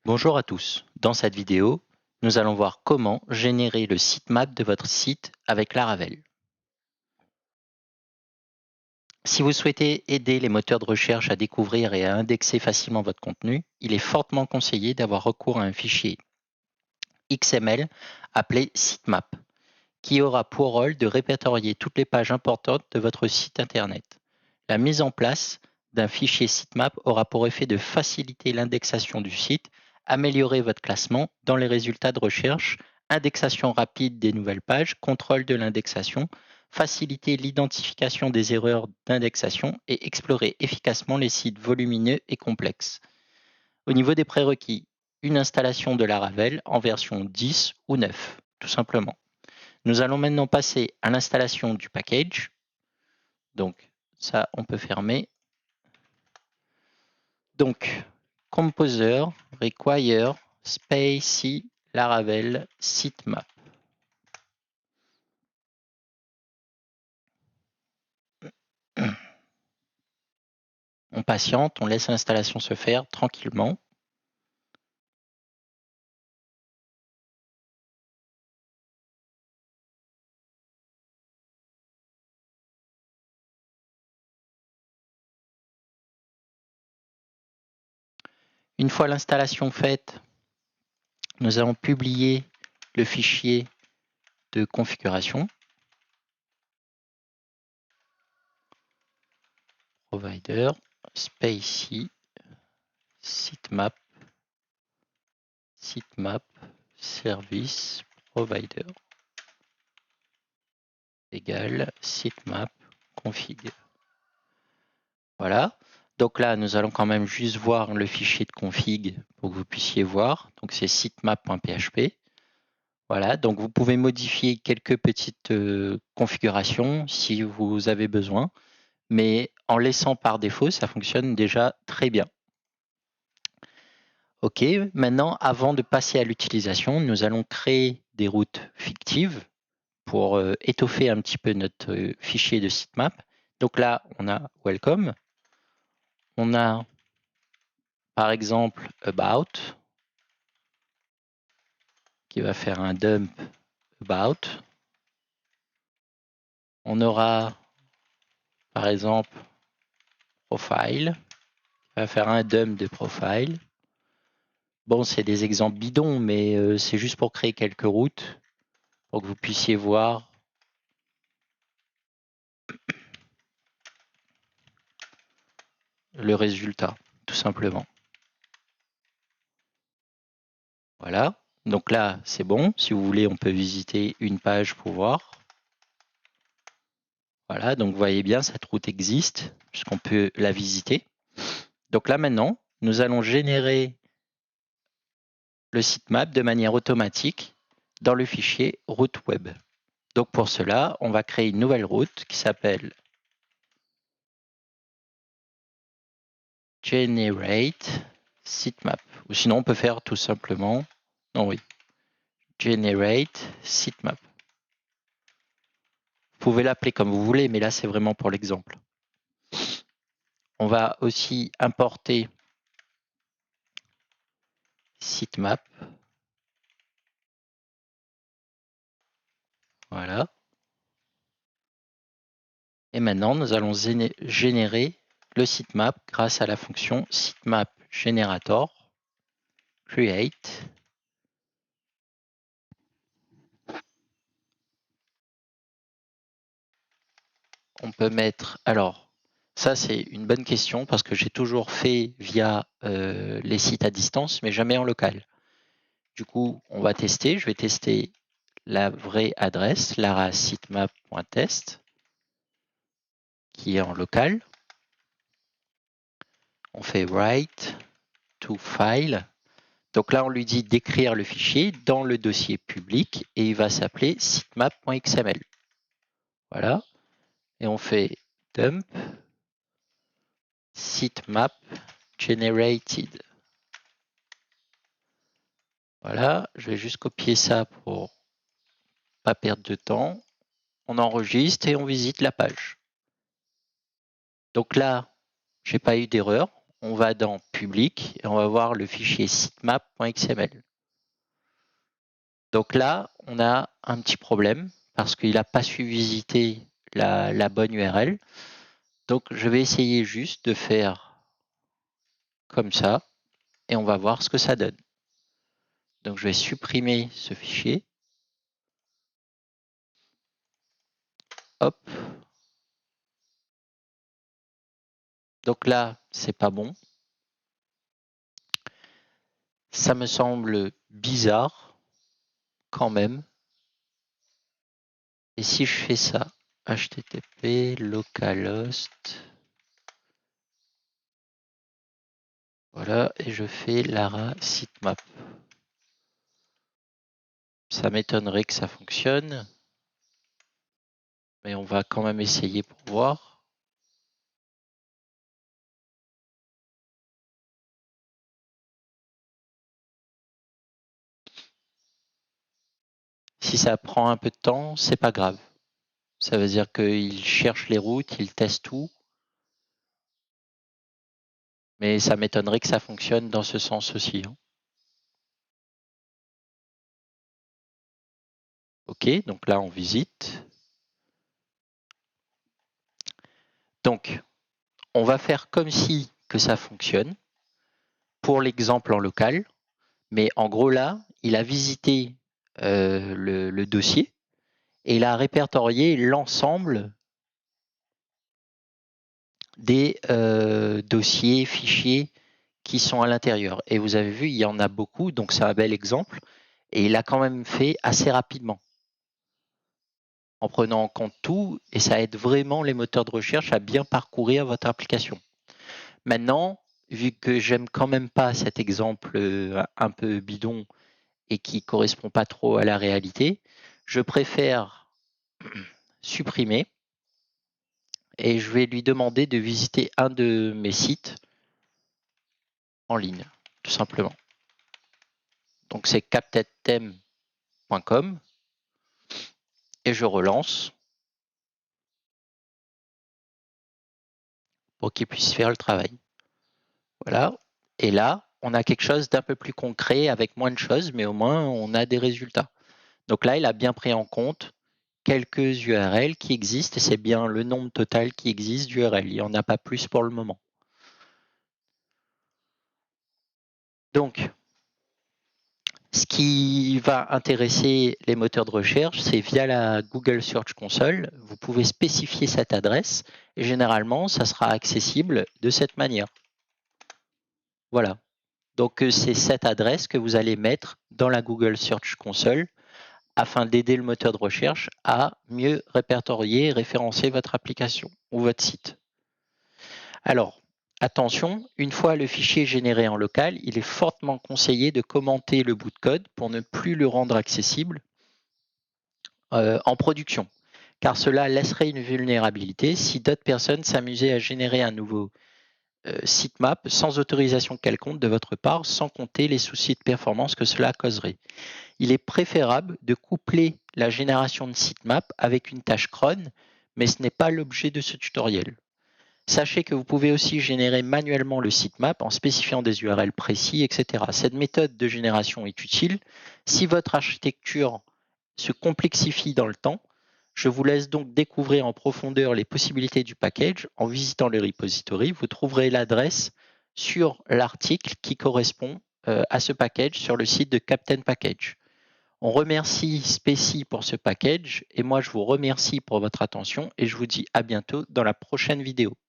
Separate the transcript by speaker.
Speaker 1: Bonjour à tous, dans cette vidéo, nous allons voir comment générer le sitemap de votre site avec Laravel. Si vous souhaitez aider les moteurs de recherche à découvrir et à indexer facilement votre contenu, il est fortement conseillé d'avoir recours à un fichier XML appelé sitemap, qui aura pour rôle de répertorier toutes les pages importantes de votre site internet. La mise en place d'un fichier sitemap aura pour effet de faciliter l'indexation du site, améliorer votre classement dans les résultats de recherche, indexation rapide des nouvelles pages, contrôle de l'indexation, faciliter l'identification des erreurs d'indexation et explorer efficacement les sites volumineux et complexes. Au niveau des prérequis, une installation de Laravel en version 10 ou 9, tout simplement. Nous allons maintenant passer à l'installation du package. Donc ça, on peut fermer. Donc, Composer require space Laravel sitemap. On patiente, on laisse l'installation se faire tranquillement. Une fois l'installation faite, nous allons publier le fichier de configuration. Provider space sitemap service provider égale sitemap config. Voilà. Donc là, nous allons quand même juste voir le fichier de config pour que vous puissiez voir. Donc c'est sitemap.php. Voilà. Donc vous pouvez modifier quelques petites configurations si vous avez besoin. Mais en laissant par défaut, ça fonctionne déjà très bien. OK. Maintenant, avant de passer à l'utilisation, nous allons créer des routes fictives pour étoffer un petit peu notre fichier de sitemap. Donc là, on a welcome. On a par exemple about qui va faire un dump about. On aura par exemple profile qui va faire un dump de profile. Bon, c'est des exemples bidons, mais c'est juste pour créer quelques routes pour que vous puissiez voir le résultat, tout simplement. Voilà. Donc là, c'est bon. Si vous voulez, on peut visiter une page pour voir. Voilà, donc vous voyez bien, cette route existe, puisqu'on peut la visiter. Donc là, maintenant, nous allons générer le sitemap de manière automatique dans le fichier route web. Donc pour cela, on va créer une nouvelle route qui s'appelle generate sitemap. Ou sinon, on peut faire tout simplement, non oui, generate sitemap. Vous pouvez l'appeler comme vous voulez, mais là, c'est vraiment pour l'exemple. On va aussi importer sitemap. Voilà. Et maintenant, nous allons générer le sitemap grâce à la fonction sitemap generator create. On peut mettre, alors ça c'est une bonne question parce que j'ai toujours fait via les sites à distance mais jamais en local. Du coup, on va tester, je vais tester la vraie adresse, lara-sitemap.test qui est en local. On fait write to file. Donc là, on lui dit d'écrire le fichier dans le dossier public et il va s'appeler sitemap.xml. Voilà. Et on fait dump sitemap generated. Voilà, je vais juste copier ça pour pas perdre de temps. On enregistre et on visite la page. Donc là, j'ai pas eu d'erreur. on va dans Public et on va voir le fichier sitemap.xml. Donc là, on a un petit problème parce qu'il n'a pas su visiter la bonne URL. Donc, je vais essayer juste de faire comme ça et on va voir ce que ça donne. Donc, je vais supprimer ce fichier. Hop. Donc là, c'est pas bon. Ça me semble bizarre quand même. Et si je fais ça, http localhost, voilà, et je fais lara sitemap. Ça m'étonnerait que ça fonctionne, mais on va quand même essayer pour voir. Si ça prend un peu de temps, c'est pas grave. Ça veut dire qu'il cherche les routes, il teste tout. Mais ça m'étonnerait que ça fonctionne dans ce sens aussi. Ok, donc là on visite. Donc, on va faire comme si que ça fonctionne pour l'exemple en local. Mais en gros là, il a visité le dossier et il a répertorié l'ensemble des dossiers, fichiers qui sont à l'intérieur. Et vous avez vu, il y en a beaucoup, donc c'est un bel exemple. Et il a quand même fait assez rapidement, en prenant en compte tout, et ça aide vraiment les moteurs de recherche à bien parcourir votre application. Maintenant, vu que j'aime quand même pas cet exemple un peu bidon et qui correspond pas trop à la réalité, je préfère supprimer et je vais lui demander de visiter un de mes sites en ligne, tout simplement. Donc c'est captedtheme.com et je relance pour qu'il puisse faire le travail. Voilà. Et là, on a quelque chose d'un peu plus concret avec moins de choses, mais au moins on a des résultats. Donc là, il a bien pris en compte quelques URL qui existent et c'est bien le nombre total qui existe d'URL. Il n'y en a pas plus pour le moment. Donc, ce qui va intéresser les moteurs de recherche, c'est via la Google Search Console, vous pouvez spécifier cette adresse et généralement, ça sera accessible de cette manière. Voilà. Donc, c'est cette adresse que vous allez mettre dans la Google Search Console afin d'aider le moteur de recherche à mieux répertorier et référencer votre application ou votre site. Alors, attention, une fois le fichier généré en local, il est fortement conseillé de commenter le bout de code pour ne plus le rendre accessible en production, car cela laisserait une vulnérabilité si d'autres personnes s'amusaient à générer un nouveau sitemap sans autorisation quelconque de votre part, sans compter les soucis de performance que cela causerait. Il est préférable de coupler la génération de sitemap avec une tâche cron, mais ce n'est pas l'objet de ce tutoriel. Sachez que vous pouvez aussi générer manuellement le sitemap en spécifiant des URL précis, etc. Cette méthode de génération est utile si votre architecture se complexifie dans le temps. Je vous laisse donc découvrir en profondeur les possibilités du package. En visitant le repository, vous trouverez l'adresse sur l'article qui correspond à ce package sur le site de Captain Package. On remercie Specie pour ce package et moi je vous remercie pour votre attention et je vous dis à bientôt dans la prochaine vidéo.